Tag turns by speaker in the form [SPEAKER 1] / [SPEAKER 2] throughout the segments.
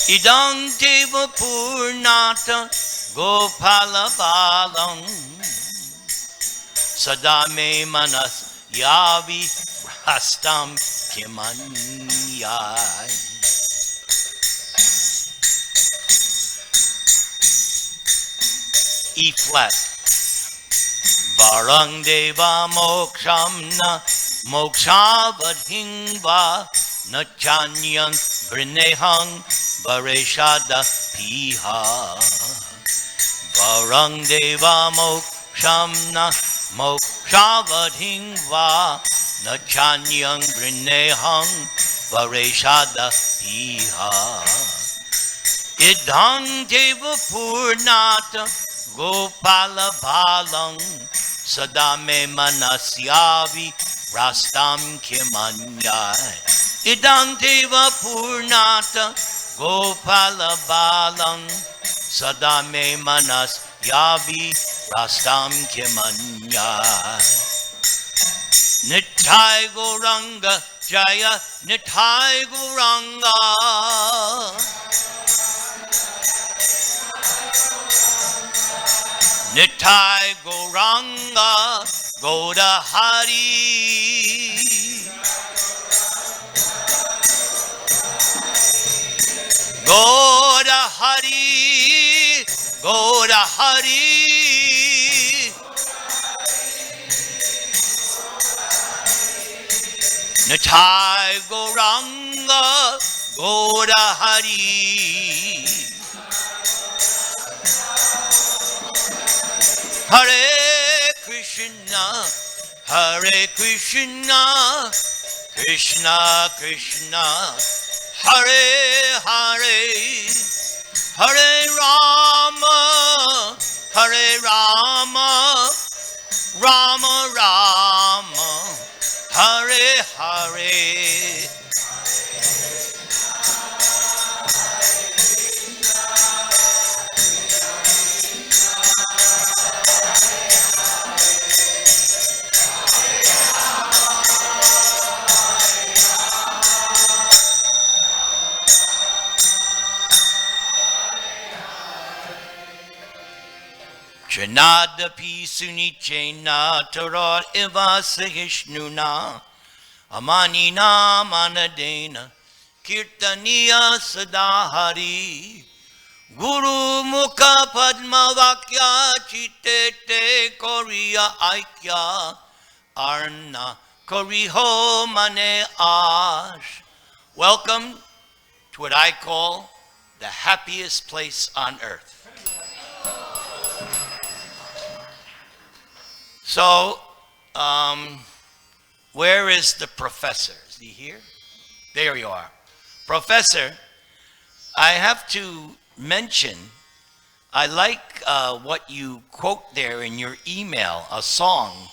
[SPEAKER 1] Idang deva purnata gopala balam sadame manas yavi rastam kimanyai. E flat. Varang deva mokshamna mokshavadhingva nachanyang vrinehang vareshada piha. Varang deva mokshamna mokshavadhingva nachanyang vrinehang vareshada piha. Idhang deva purnata Gopala balang sadame manasyavi rastam kimanyai. Idang deva purnata Gopala balang sadame manasyavi rastam kimanyai. Nithai Goranga Jaya Nithai Goranga. Nithai Goranga Goda Hari. Goda Hari. Goda Hari. Nithai Goranga Goda Hari. Hare Krishna, Hare Krishna, Krishna Krishna, Hare Hare, Hare Rama, Hare Rama, Rama Rama, Hare Hare. Janadapi sunichena tarot evasahishnuna amanina manadena kirtaniya sadahari guru mukha padma vakya chitete koriya aikya arna koriho mane ash. Welcome to what I call the happiest place on earth. So, where is the professor? Is he here? There you are. Professor, I have to mention, I like what you quote there in your email, a song.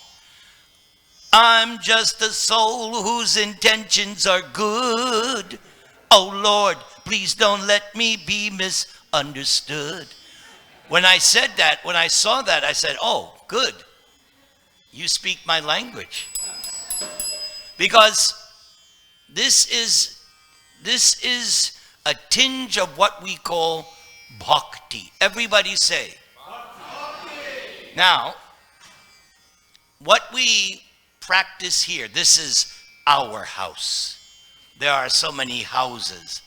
[SPEAKER 1] I'm just a soul whose intentions are good. Oh Lord, please don't let me be misunderstood. When I said that, when I saw that, I said, oh, good. You speak my language. Because this is a tinge of what we call bhakti. Everybody say. Bhakti. Now, what we practice here, this is our house. There are so many houses.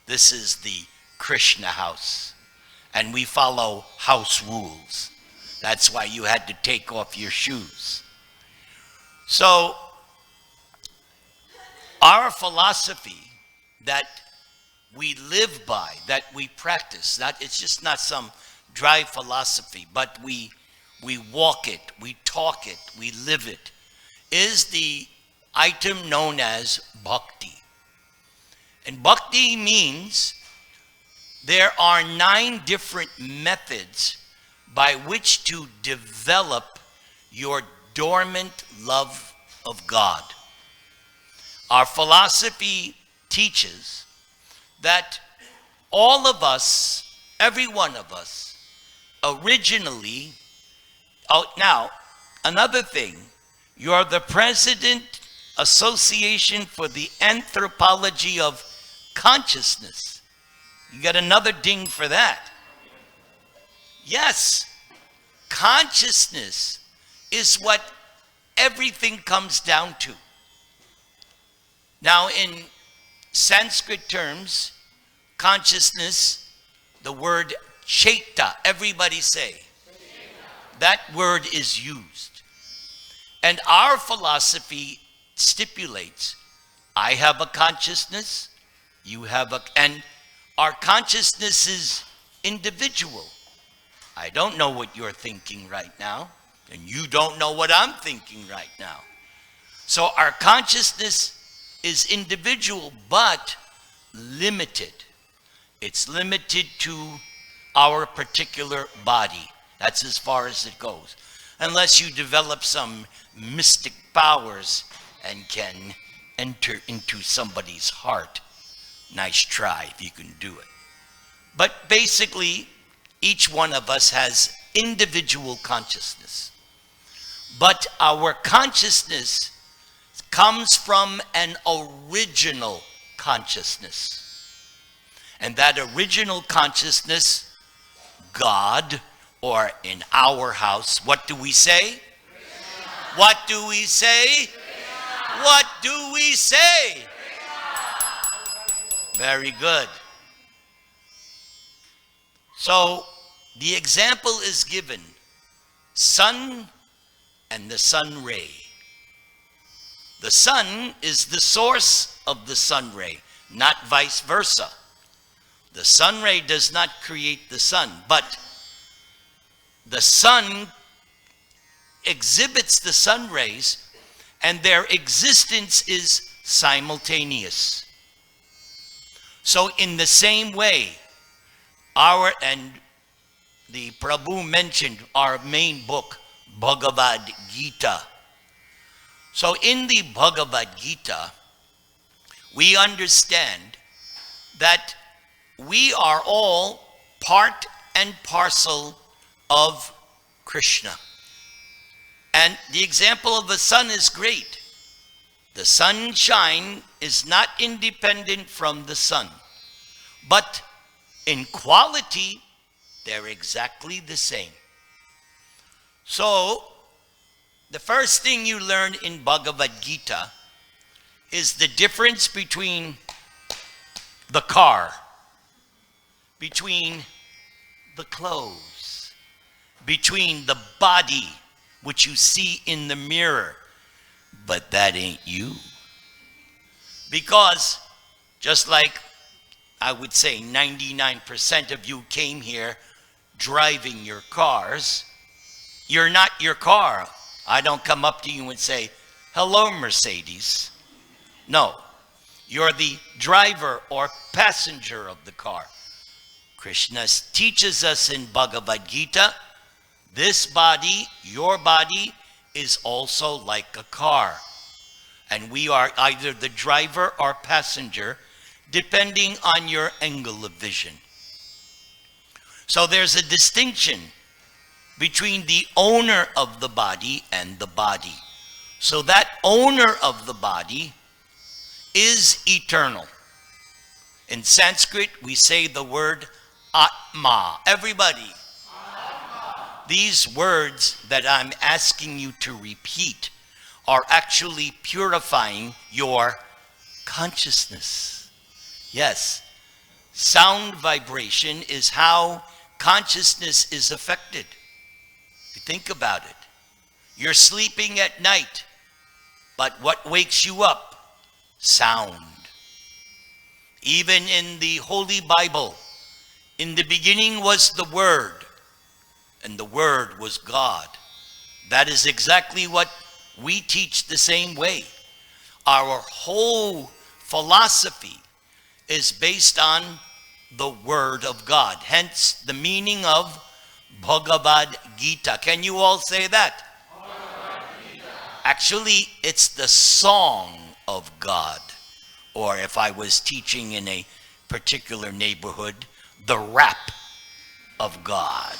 [SPEAKER 1] This is the Krishna house. And we follow house rules. That's why you had to take off your shoes. So, our philosophy that we live by, that we practice, it's just not some dry philosophy, but we walk it, we talk it, we live it, is the item known as bhakti. And bhakti means there are 9 different methods by which to develop your dormant love of God. Our philosophy teaches that all of us, every one of us, originally, now, another thing, you're the President Association for the Anthropology of Consciousness. You get another ding for that. Yes, consciousness is what everything comes down to. Now, in Sanskrit terms, consciousness, the word chaita, everybody say, that word is used. And our philosophy stipulates, I have a consciousness, you have a, and our consciousness is individual. I don't know what you're thinking right now, and you don't know what I'm thinking right now. So our consciousness is individual, but limited. It's limited to our particular body. That's as far as it goes. Unless you develop some mystic powers and can enter into somebody's heart. Nice try if you can do it. But basically, each one of us has individual consciousness. But our consciousness comes from an original consciousness. And that original consciousness, God, or in our house, what do we say? What do we say? What do we say? Very good. So the example is given, sun and the sun ray. The sun is the source of the sun ray, not vice versa. The sun ray does not create the sun, but the sun exhibits the sun rays, and their existence is simultaneous. So in the same way, and the Prabhu mentioned our main book, Bhagavad Gita. So in the Bhagavad Gita, we understand that we are all part and parcel of Krishna. And the example of the sun is great. The sunshine is not independent from the sun, but in quality, they're exactly the same. So, the first thing you learn in Bhagavad Gita is the difference between the car, between the clothes, between the body, which you see in the mirror, but that ain't you. Because just like I would say 99% of you came here driving your cars, you're not your car. I don't come up to you and say, hello, Mercedes. No, you're the driver or passenger of the car. Krishna teaches us in Bhagavad Gita, this body, your body, is also like a car. And we are either the driver or passenger, depending on your angle of vision. So there's a distinction between the owner of the body and the body. So that owner of the body is eternal. In Sanskrit, we say the word Atma. Everybody. Atma. These words that I'm asking you to repeat are actually purifying your consciousness. Yes, sound vibration is how consciousness is affected. If you think about it, you're sleeping at night, but what wakes you up? Sound. Even in the Holy Bible, in the beginning was the Word, and the Word was God. That is exactly what we teach the same way. Our whole philosophy is based on the Word of God. Hence the meaning of Bhagavad Gita. Can you all say that? Actually, it's the song of God. Or if I was teaching in a particular neighborhood, the rap of God.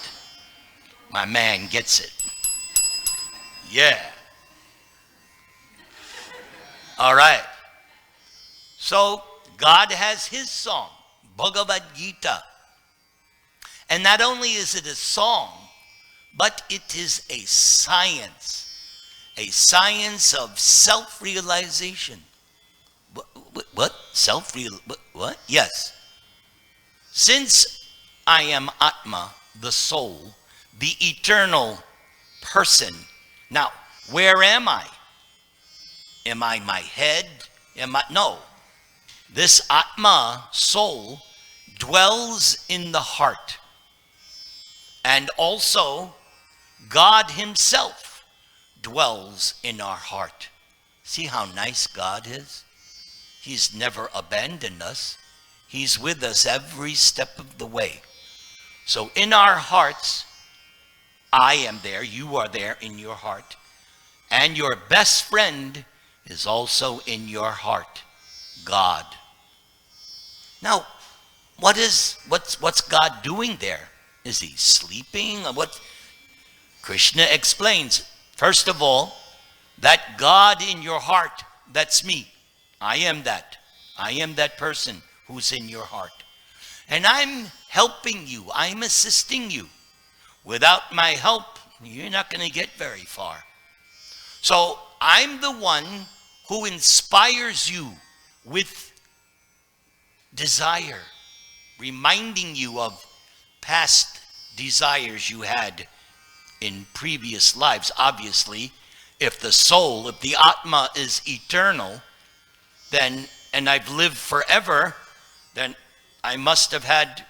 [SPEAKER 1] My man gets it. Yeah. All right. So God has his song, Bhagavad Gita. And not only is it a song, but it is a science of self-realization. What? What? Yes. Since I am Atma, the soul, the eternal person. Now, where am I? Am I my head? No. This Atma, soul, dwells in the heart. And also, God himself dwells in our heart. See how nice God is? He's never abandoned us. He's with us every step of the way. So in our hearts, I am there, you are there in your heart. And your best friend is also in your heart, God. Now, what's God doing there? Is he sleeping? What? Krishna explains, first of all, that God in your heart, that's me. I am that. I am that person who's in your heart. And I'm helping you. I'm assisting you. Without my help, you're not going to get very far. So I'm the one who inspires you with desire, reminding you of past desires you had in previous lives. Obviously, if the soul, if the Atma is eternal, then, and I've lived forever, then I must have had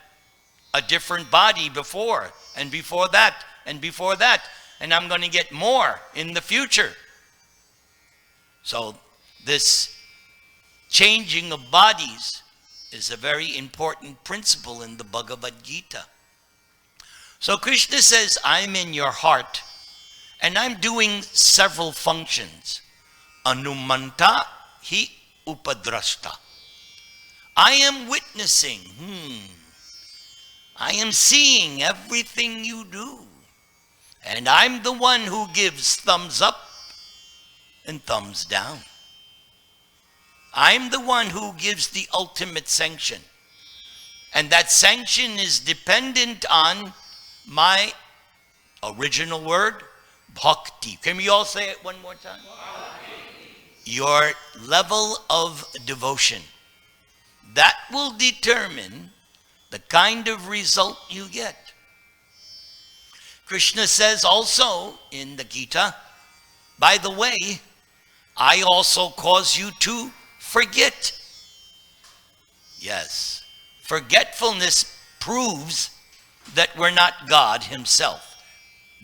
[SPEAKER 1] a different body before, and before that, and before that, and I'm going to get more in the future. So this changing of bodies is a very important principle in the Bhagavad Gita. So Krishna says, I'm in your heart, and I'm doing several functions. Anumanta hi upadrashta. I am witnessing. I am seeing everything you do. And I'm the one who gives thumbs up and thumbs down. I'm the one who gives the ultimate sanction. And that sanction is dependent on my original word, bhakti. Can we all say it one more time? Your level of devotion. That will determine the kind of result you get. Krishna says also in the Gita, by the way, I also cause you to forget. Yes, forgetfulness proves that we're not God himself.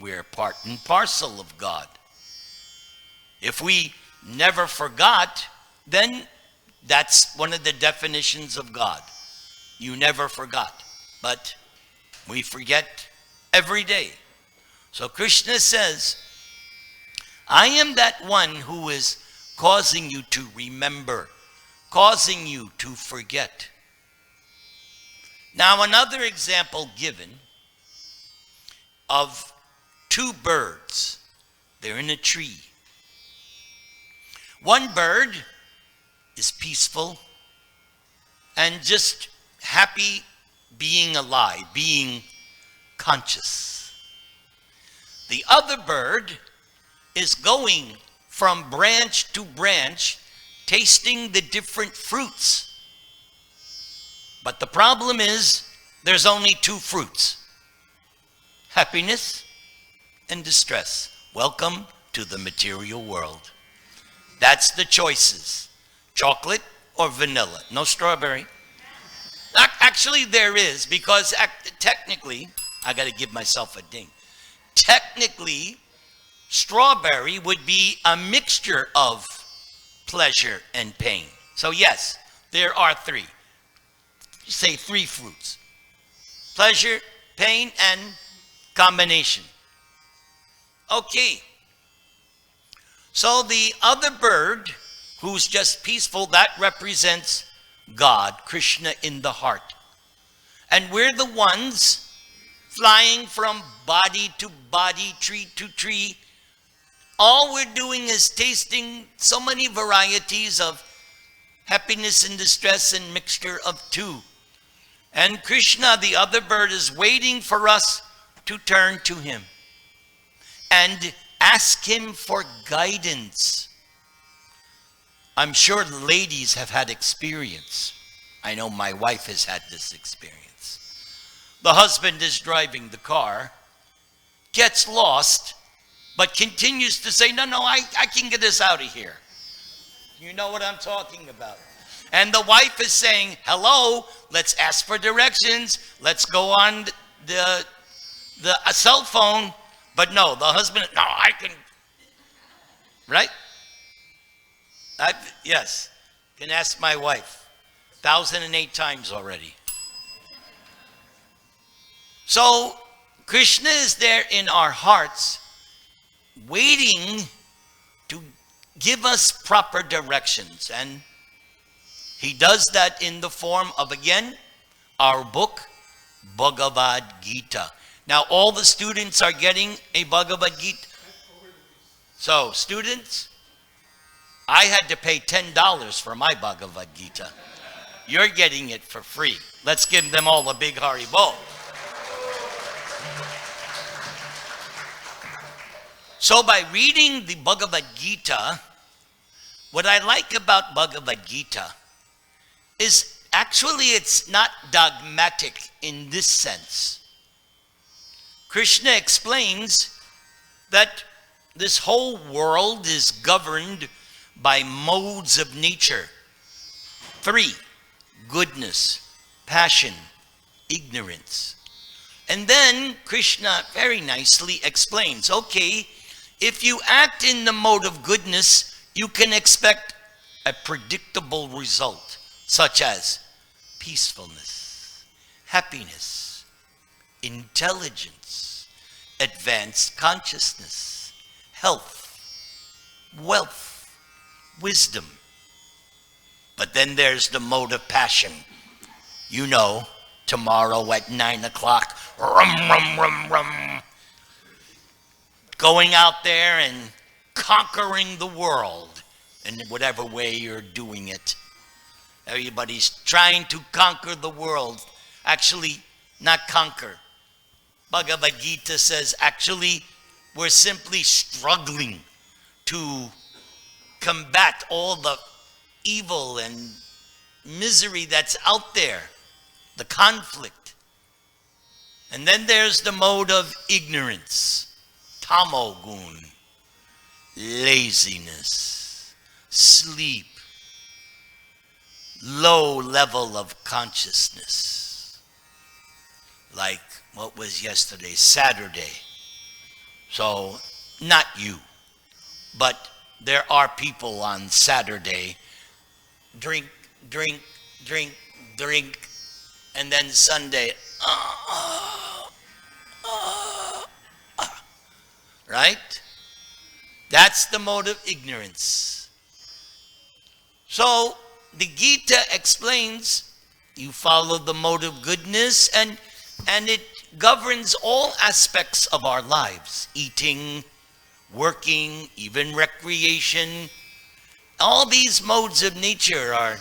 [SPEAKER 1] We're part and parcel of God. If we never forgot, then that's one of the definitions of God. You never forgot, but we forget every day. So Krishna says, I am that one who is causing you to remember, causing you to forget. Now another example given of two birds. They're in a tree. One bird is peaceful and just happy being alive, being conscious. The other bird is going from branch to branch, tasting the different fruits. But the problem is, there's only two fruits: happiness and distress. Welcome to the material world. That's the choices: chocolate or vanilla. No strawberry. Actually, there is, because technically, I got to give myself a ding. Technically, strawberry would be a mixture of pleasure and pain. So yes, there are three. You say three fruits: pleasure, pain, and combination. Okay. So the other bird, who's just peaceful, that represents God, Krishna in the heart. And we're the ones flying from body to body, tree to tree. All we're doing is tasting so many varieties of happiness and distress and mixture of two. And Krishna, the other bird, is waiting for us to turn to him and ask him for guidance. I'm sure the ladies have had experience. I know my wife has had this experience. The husband is driving the car, gets lost, but continues to say, no, I can get us out of here. You know what I'm talking about. And the wife is saying, hello, let's ask for directions. Let's go on the cell phone. But no, the husband, no, I can, right? Yes, can ask my wife 1,008 times already. So Krishna is there in our hearts, waiting to give us proper directions. And he does that in the form of, again, our book, Bhagavad Gita. Now, all the students are getting a Bhagavad Gita. So, students, I had to pay $10 for my Bhagavad Gita. You're getting it for free. Let's give them all a big Haribo. So, by reading the Bhagavad Gita, what I like about Bhagavad Gita is actually it's not dogmatic in this sense. Krishna explains that this whole world is governed by modes of nature. 3, goodness, passion, ignorance. And then Krishna very nicely explains, okay, if you act in the mode of goodness, you can expect a predictable result, such as peacefulness, happiness, intelligence, advanced consciousness, health, wealth, wisdom. But then there's the mode of passion. You know, tomorrow at 9 o'clock, rum, rum, rum, rum. Going out there and conquering the world in whatever way you're doing it. Everybody's trying to conquer the world. Actually, not conquer. Bhagavad Gita says, actually, we're simply struggling to combat all the evil and misery that's out there, the conflict. And then there's the mode of ignorance, tamogun, laziness, sleep, low level of consciousness. Like what was yesterday, Saturday. So, not you, but there are people on Saturday, drink, and then Sunday, right? That's the mode of ignorance. So, the Gita explains, you follow the mode of goodness, and it governs all aspects of our lives. Eating, working, even recreation. All these modes of nature are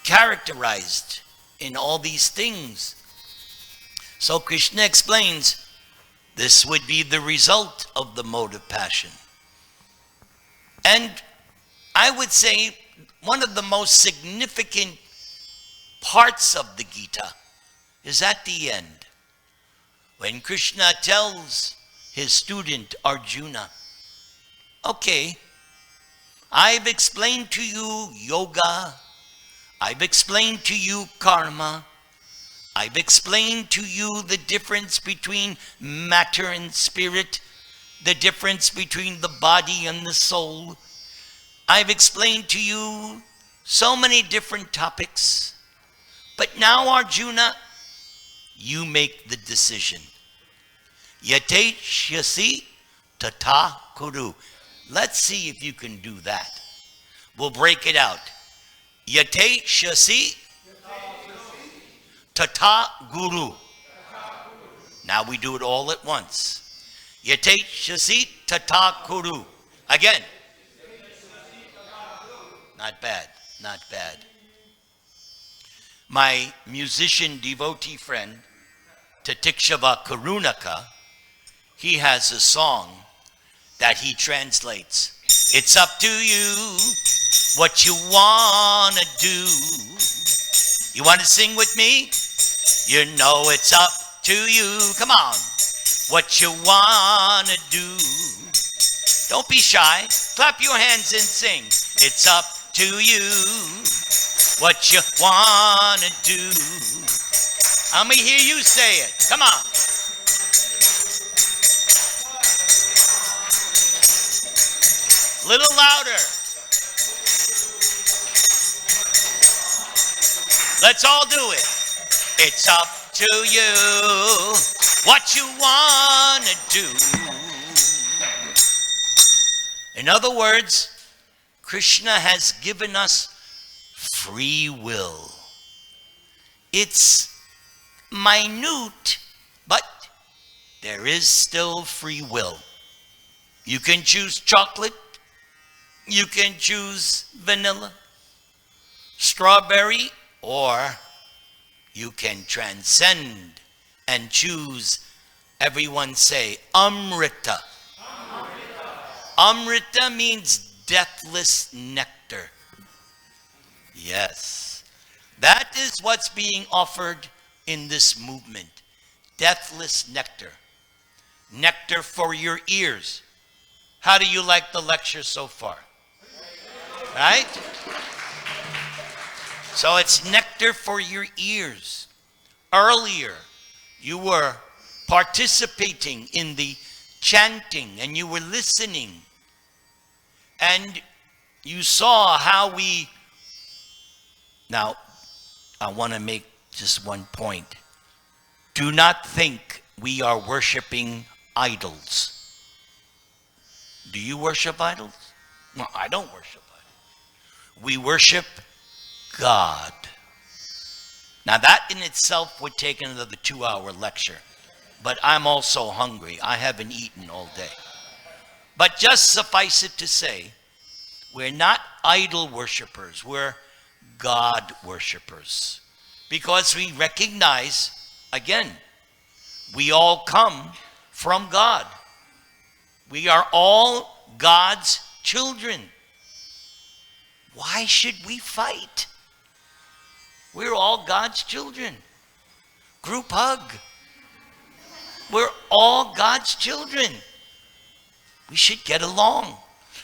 [SPEAKER 1] characterized in all these things. So Krishna explains, this would be the result of the mode of passion. And I would say one of the most significant parts of the Gita is at the end, when Krishna tells his student Arjuna, okay, I've explained to you yoga, I've explained to you karma, I've explained to you the difference between matter and spirit, the difference between the body and the soul. I've explained to you so many different topics. But now, Arjuna, you make the decision. Yate shyasi tata kuru. Let's see if you can do that. We'll break it out. Yate shyasi tata guru. Now we do it all at once. Yate shyasi tata kuru. Again. Not bad, not bad. my musician devotee friend, Tatikshava Karunaka, he has a song that he translates. It's up to you what you want to do. You want to sing with me? You know it's up to you. Come on. What you want to do. Don't be shy. Clap your hands and sing. It's up to you what you want to do. I'm going to hear you say it. Come on. Little louder. Let's all do it. It's up to you what you want to do. In other words, Krishna has given us free will. It's minute, but there is still free will. You can choose chocolate. You can choose vanilla, strawberry, or you can transcend and choose, everyone say, Amrita. Amrita means deathless nectar. Yes. That is what's being offered in this movement. Deathless nectar. Nectar for your ears. How do you like the lecture so far? Right? So it's nectar for your ears. Earlier, you were participating in the chanting and you were listening. And you saw how we... Now, I want to make just one point. Do not think we are worshiping idols. Do you worship idols? No, I don't worship idols. We worship God. Now that in itself would take another 2-hour lecture. But I'm also hungry. I haven't eaten all day. But just suffice it to say, we're not idol worshipers. We're God worshipers. Because we recognize, again, we all come from God. We are all God's children. Why should we fight? We're all God's children. Group hug. We're all God's children. We should get along.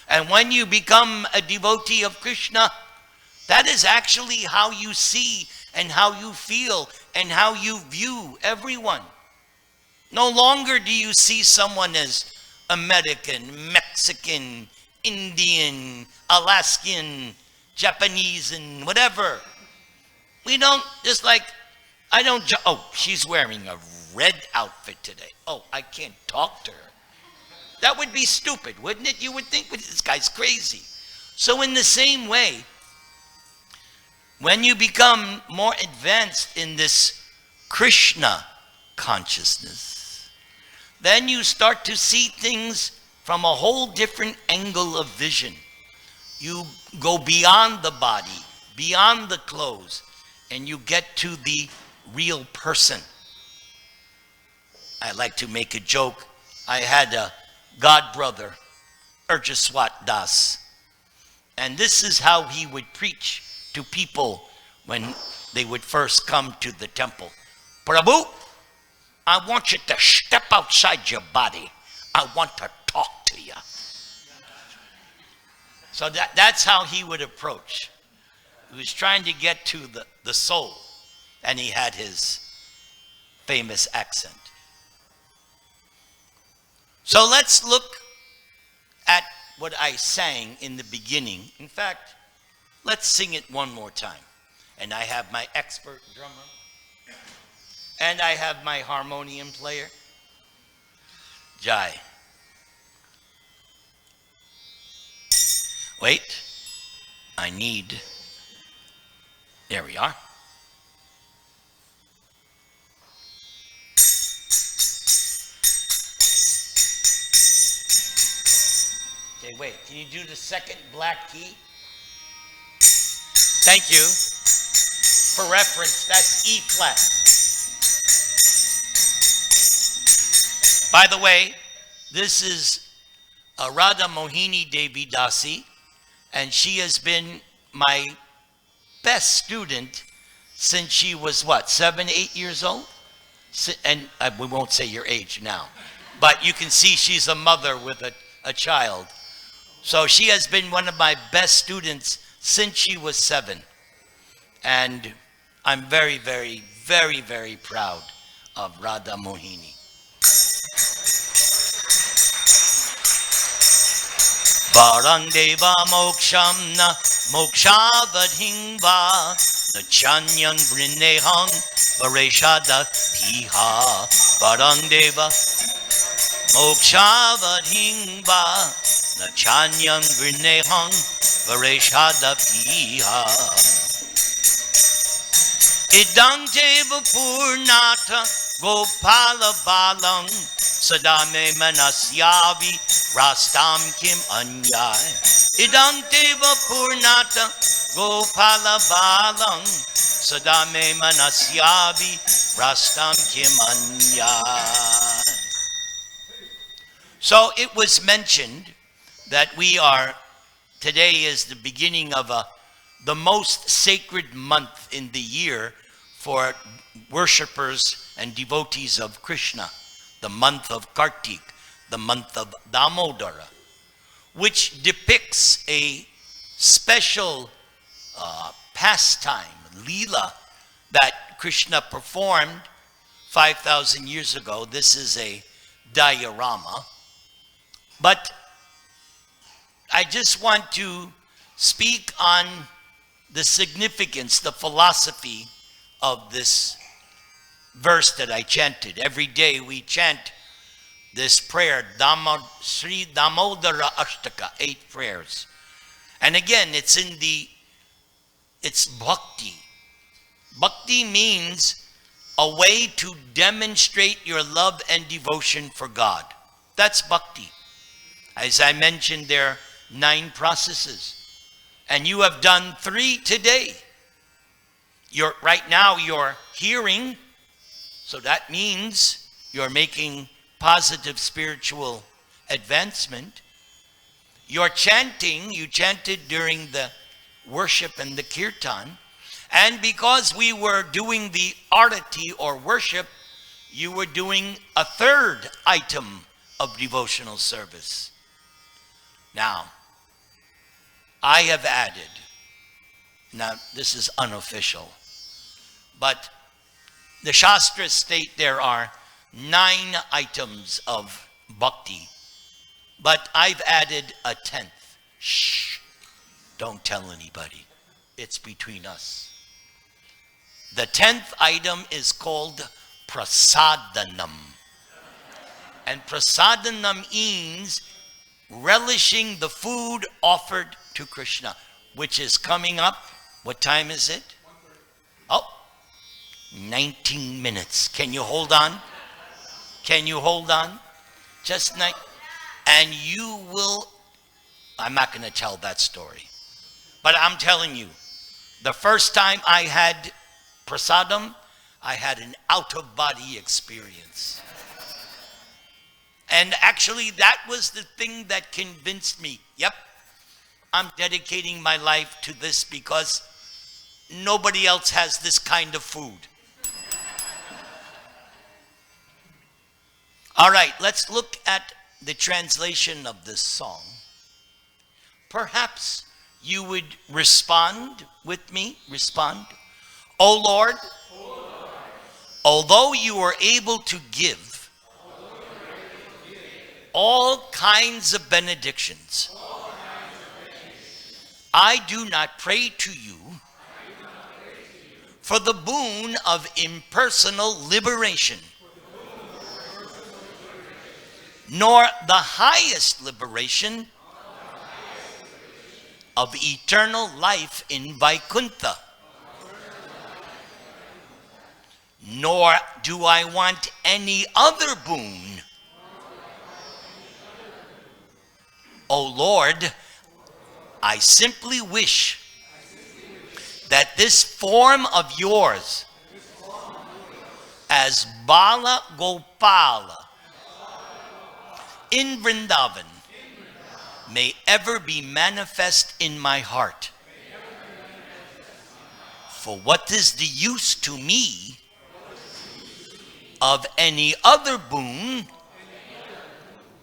[SPEAKER 1] And when you become a devotee of Krishna, that is actually how you see and how you feel and how you view everyone. No longer do you see someone as American, Mexican, Indian, Alaskan, Japanese, and whatever. We don't, just like, I don't, oh, she's wearing a red outfit today. Oh, I can't talk to her. That would be stupid, wouldn't it? You would think, this guy's crazy. So in the same way, when you become more advanced in this Krishna consciousness, then you start to see things from a whole different angle of vision. You go beyond the body, beyond the clothes, and you get to the real person. I like to make a joke. I had a god brother, Urjaswat Das, and this is how he would preach to people when they would first come to the temple. Prabhu, I want you to step outside your body. I want to talk to you. So that's how he would approach. He was trying to get to the soul, and he had his famous accent. So let's look at what I sang in the beginning. In fact, let's sing it one more time. And I have my expert drummer, and I have my harmonium player, Jai. Wait, I need, there we are. Okay, wait, can you do the second black key? Thank you. For reference, that's E flat. By the way, this is Radha Mohini Devi Dasi, and she has been my best student since she was what, 7, 8 years old? And we won't say your age now, but you can see she's a mother with a child. So she has been one of my best students since she was 7. And I'm very, very, very, very proud of Radha Mohini. Varang deva moksham na mokshavathingva na chanyang vrinehang vareshada piha. Varang deva mokshavathingva na chanyang vrinehang vareshada piha. Idang deva purnata gopala balang sadame manasyavi rastam kim anyay. Idang deva purnata gopala balang sadame manasyavi rastam kim anyay. So it was mentioned that today is the beginning of the most sacred month in the year for worshippers and devotees of Krishna, the month of Kartik, the month of Damodara, which depicts a special pastime, Leela, that Krishna performed 5,000 years ago. This is a diorama. But I just want to speak on the significance, the philosophy of this verse that I chanted. Every day we chant this prayer, Sri Damodara Ashtaka, 8 prayers. And again, it's bhakti. Bhakti means a way to demonstrate your love and devotion for God. That's bhakti. As I mentioned, there are 9 processes. And you have done 3 today. Right now you're hearing, so that means you're making positive spiritual advancement. You're chanting, you chanted during the worship and the kirtan. And because we were doing the arati or worship, you were doing a 3rd item of devotional service. Now, I have added, now this is unofficial, but the Shastras state there are 9 items of bhakti, but I've added a 10th. Shh, don't tell anybody. It's between us. The 10th item is called prasadanam. And prasadanam means relishing the food offered to Krishna, which is coming up. What time is it? Oh, 19 minutes. Can you hold on? Can you hold on? Just 9. And you will, I'm not going to tell that story. But I'm telling you, the first time I had prasadam, I had an out-of-body experience. And actually, that was the thing that convinced me, yep, I'm dedicating my life to this because nobody else has this kind of food. All right, let's look at the translation of this song. Perhaps you would respond with me. Respond. O Lord, although you are able to give all kinds of benedictions, I do not pray to you for the boon of impersonal liberation, nor the highest liberation of eternal life in Vaikuntha. Nor do I want any other boon. O Lord, I simply wish that this form of yours as Bala Gopala in Vrindavan may ever be manifest in my heart. For what is the use to me of any other boon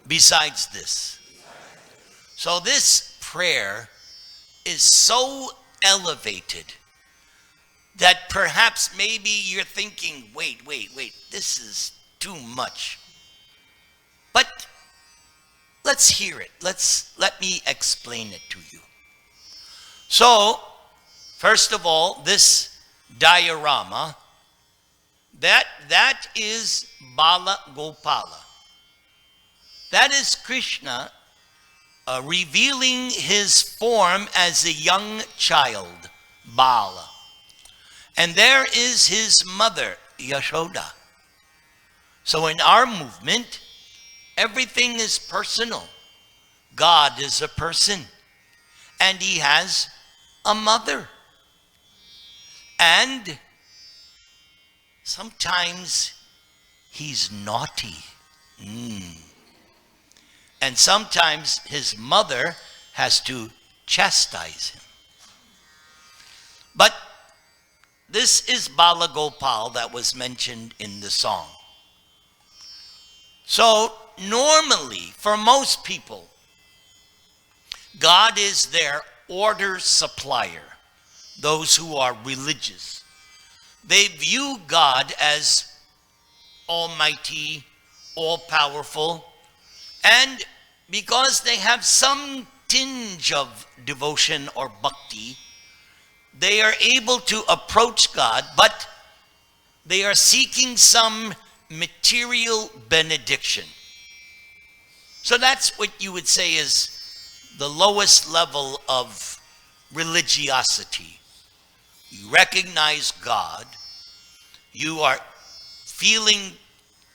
[SPEAKER 1] besides this? So this prayer is so elevated that perhaps maybe you're thinking, wait, this is too much. But let's hear it. Let me explain it to you. So, first of all, this diorama, that is Bala Gopala. That is Krishna revealing his form as a young child, Bala. And there is his mother, Yashoda. So in our movement, everything is personal. God is a person, and he has a mother. And sometimes he's naughty. And sometimes his mother has to chastise him. But this is Bala Gopal that was mentioned in the song. So normally, for most people, God is their order supplier, those who are religious. They view God as almighty, all-powerful, and because they have some tinge of devotion or bhakti, they are able to approach God, but they are seeking some material benediction. So that's what you would say is the lowest level of religiosity. You recognize God, you are feeling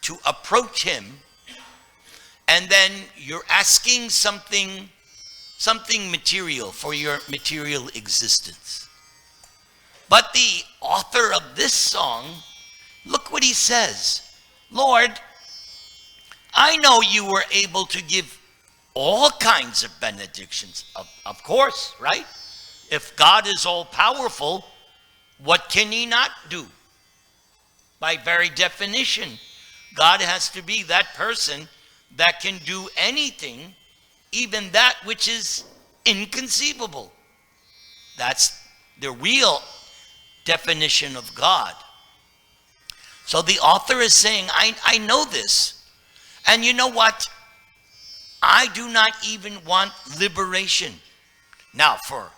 [SPEAKER 1] to approach him, and then you're asking something material for your material existence. But the author of this song, look what he says. Lord, I know you were able to give all kinds of benedictions. Of course, right? If God is all powerful, what can he not do? By very definition, God has to be that person that can do anything, even that which is inconceivable. That's the real definition of God. So the author is saying, I know this. And you know what? I do not even want liberation. Now, for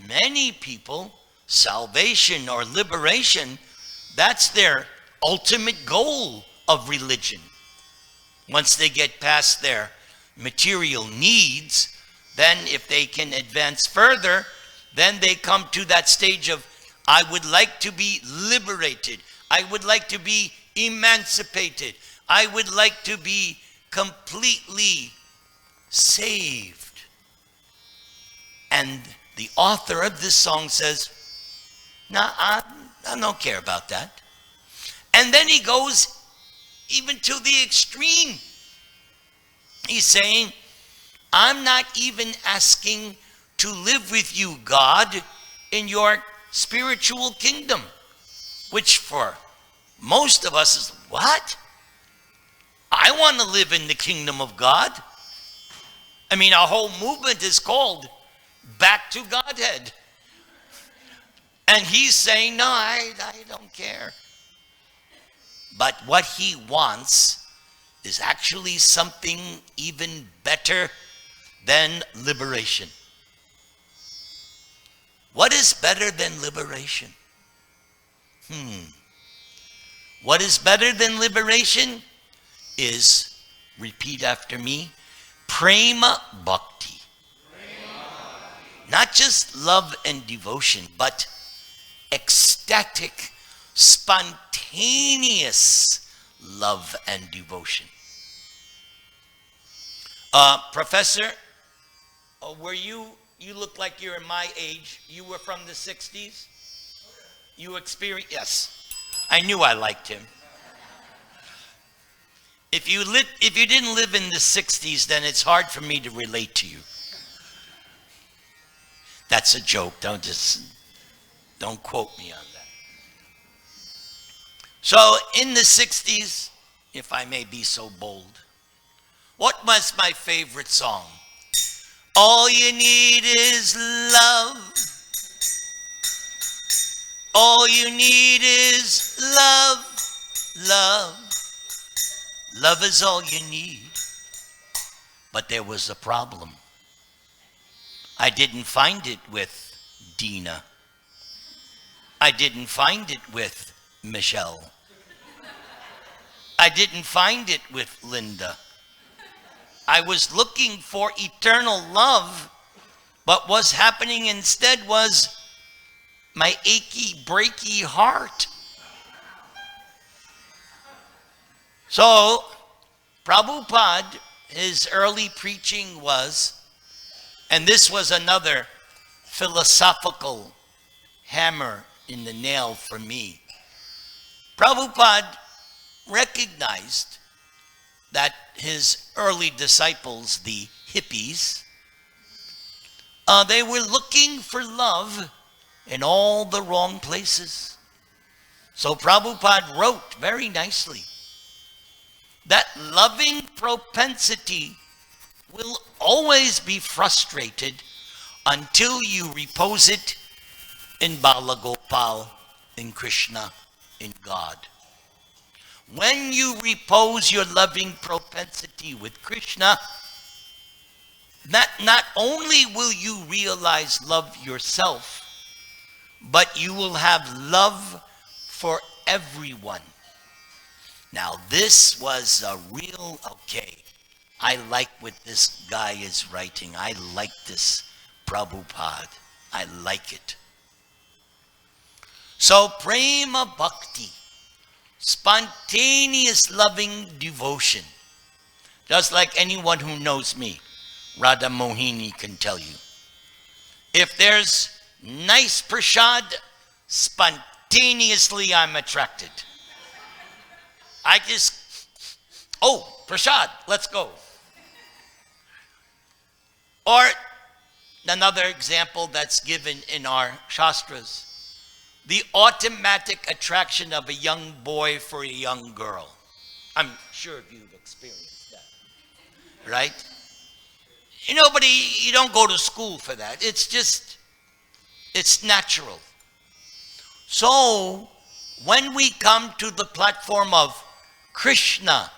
[SPEAKER 1] many people, salvation or liberation, that's their ultimate goal of religion. Once they get past their material needs, then if they can advance further, then they come to that stage of, I would like to be liberated. I would like to be emancipated. I would like to be completely saved. And the author of this song says, no, I don't care about that. And then he goes even to the extreme. He's saying, I'm not even asking to live with you, God, in your spiritual kingdom. Which for most of us is, what? I want to live in the kingdom of God. I mean, our whole movement is called Back to Godhead. And he's saying, no, I don't care. But what he wants is actually something even better than liberation. What is better than liberation? What is better than liberation is, repeat after me, prema bhakti. Not just love and devotion, but ecstatic, spontaneous love and devotion. Professor, you look like you're in my age. You were from the 60s? You experience, yes. I knew I liked him. If you didn't live in the 60s, then it's hard for me to relate to you. That's a joke. Don't quote me on that. So in the 60s, if I may be so bold, what was my favorite song? All you need is love. All you need is love, love. Love is all you need. But there was a problem. I didn't find it with Dina. I didn't find it with Michelle. I didn't find it with Linda. I was looking for eternal love, but what's happening instead was my achy, breaky heart. So, Prabhupada, his early preaching was, and this was another philosophical hammer in the nail for me. Prabhupada recognized that his early disciples, the hippies, they were looking for love in all the wrong places. So Prabhupada wrote very nicely that loving propensity will always be frustrated until you repose it in Bala Gopal, in Krishna, in God. When you repose your loving propensity with Krishna, that not only will you realize love yourself, but you will have love for everyone. Now this was a real, okay, I like what this guy is writing. I like this Prabhupada. I like it. So prema bhakti, spontaneous loving devotion. Just like anyone who knows me, Radha Mohini can tell you. If there's nice prasad, spontaneously I'm attracted. I just, oh, prasad, let's go. Or another example that's given in our Shastras, the automatic attraction of a young boy for a young girl. I'm sure you've experienced that, right? You don't go to school for that. It's just, it's natural. So, when we come to the platform of Krishna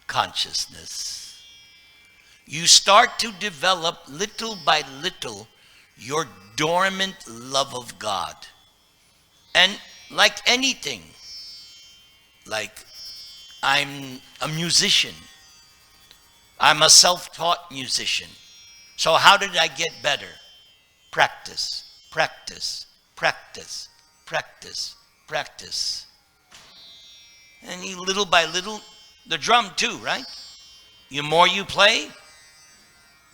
[SPEAKER 1] consciousness, you start to develop little by little your dormant love of God. And like anything, like I'm a musician. I'm a self-taught musician. So how did I get better? Practice, practice, practice, practice, practice. And you, little by little, the drum too, right? The more you play,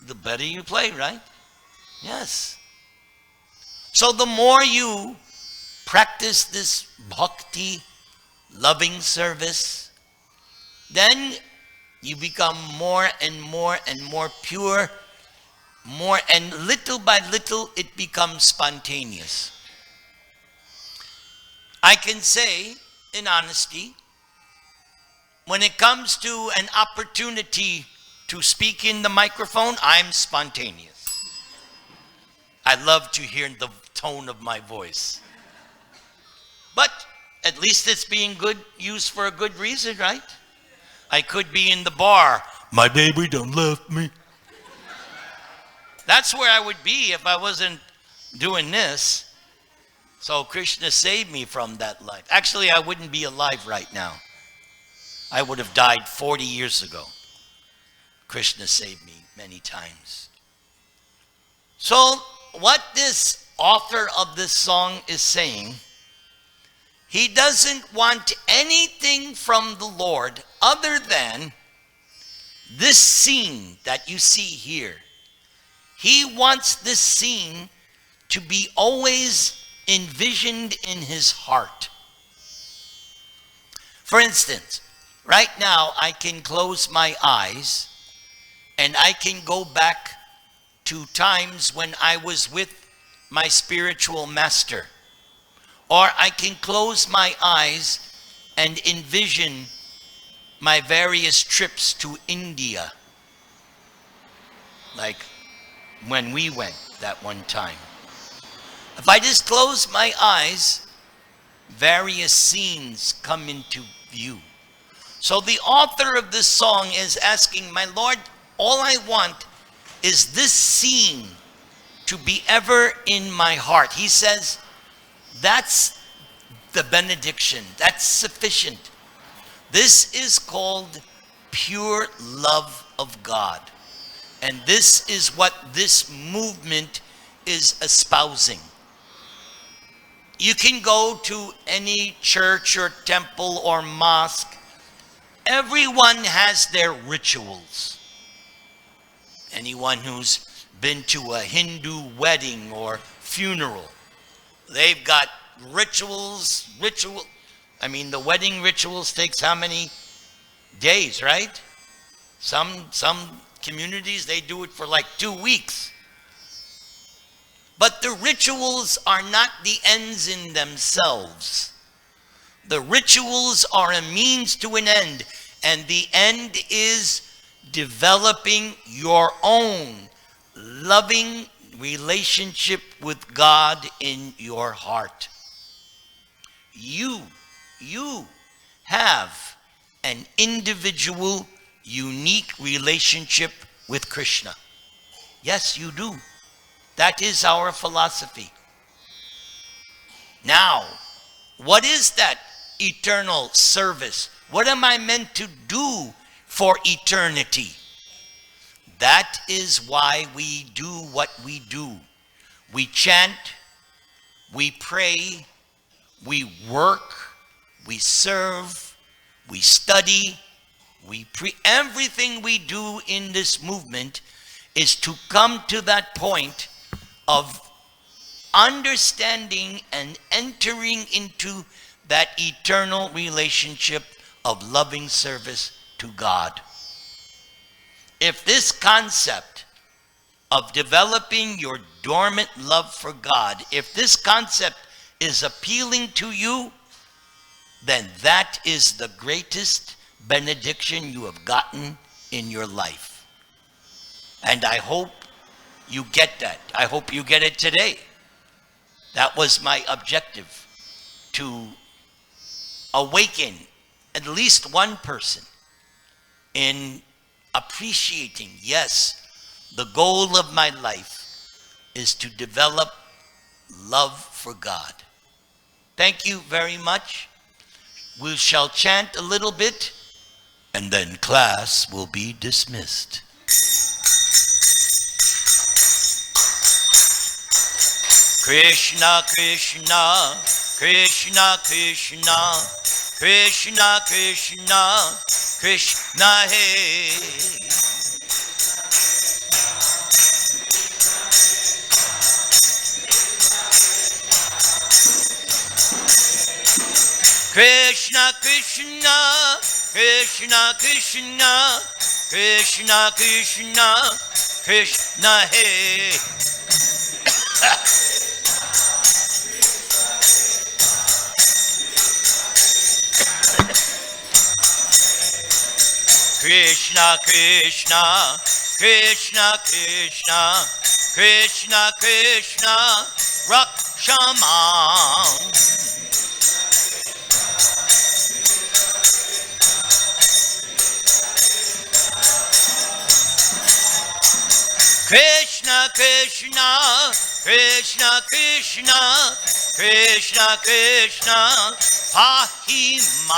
[SPEAKER 1] the better you play, right? Yes. So the more you practice this bhakti, loving service, then you become more and more and more pure, more, and little by little it becomes spontaneous. I can say, in honesty, when it comes to an opportunity to speak in the microphone, I'm spontaneous. I love to hear the tone of my voice. But at least it's being used for a good reason, right? I could be in the bar. My baby done left me. That's where I would be if I wasn't doing this. So Krishna saved me from that life. Actually, I wouldn't be alive right now. I would have died 40 years ago. Krishna saved me many times. So what this author of this song is saying, he doesn't want anything from the Lord other than this scene that you see here. He wants this scene to be always envisioned in his heart. For instance, right now I can close my eyes and I can go back to times when I was with my spiritual master. Or I can close my eyes and envision my various trips to India, like when we went that one time. If I just close my eyes, various scenes come into view. So the author of this song is asking, my Lord, all I want is this scene to be ever in my heart. He says, that's the benediction. That's sufficient. This is called pure love of God. And this is what this movement is espousing. You can go to any church or temple or mosque. Everyone has their rituals. Anyone who's been to a Hindu wedding or funeral, they've got rituals. The wedding rituals takes how many days, right? Some communities, they do it for like 2 weeks. But the rituals are not the ends in themselves. The rituals are a means to an end, and the end is developing your own loving relationship with God in your heart. You have an individual, unique relationship with Krishna. Yes, you do. That is our philosophy. Now, what is that eternal service? What am I meant to do for eternity? That is why we do what we do. We chant, we pray, we work, we serve, we study, everything we do in this movement is to come to that point of understanding and entering into that eternal relationship of loving service to God. If this concept of developing your dormant love for God, if this concept is appealing to you, then that is the greatest benediction you have gotten in your life. And I hope you get that. I hope you get it today. That was my objective, to awaken at least one person in appreciating, yes, the goal of my life is to develop love for God. Thank you very much. We shall chant a little bit, and then class will be dismissed. Krishna, Krishna, Krishna, Krishna, Krishna, Krishna, Krishna, Hey. Krishna, Krishna, Krishna, Krishna, Krishna, Krishna, Krishna, Hey. Krishna, Krishna, Krishna, Krishna, Krishna, Krishna, Rakshamam. Krishna, Krishna, Krishna, Krishna, Krishna, Krishna, Pahimam.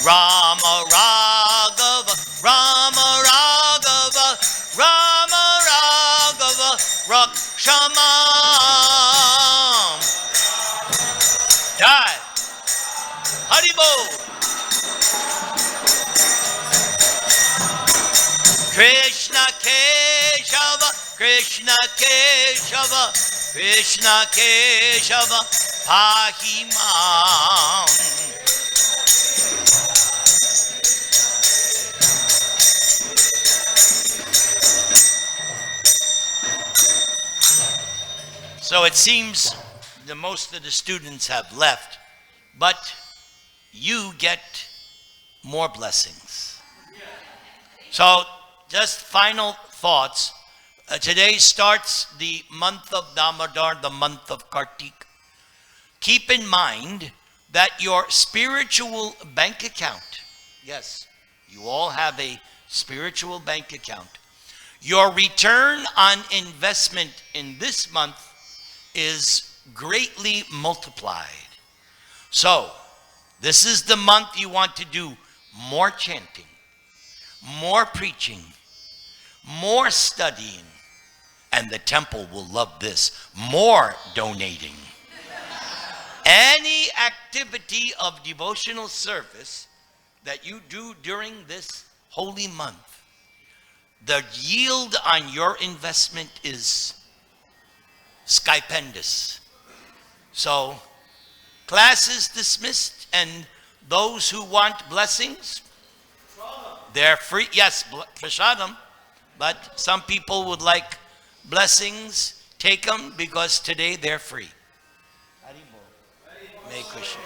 [SPEAKER 1] Rama Raghava, Rama Raghava, Rama Raghava, Rakshamam. Jai Haribol. Krishna Keshava, Krishna Keshava, pahi mam. So it seems that most of the students have left, but you get more blessings. So just final thoughts. Today starts the month of Damodar, the month of Kartik. Keep in mind that your spiritual bank account, yes, you all have a spiritual bank account. Your return on investment in this month is greatly multiplied. So, this is the month you want to do more chanting, more preaching, more studying, and the temple will love this, more donating. Any activity of devotional service that you do during this holy month, the yield on your investment is stupendous. So, class is dismissed, and those who want blessings, they're free. Yes, prashadam, but some people would like blessings. Take them because today they're free. May Krishna.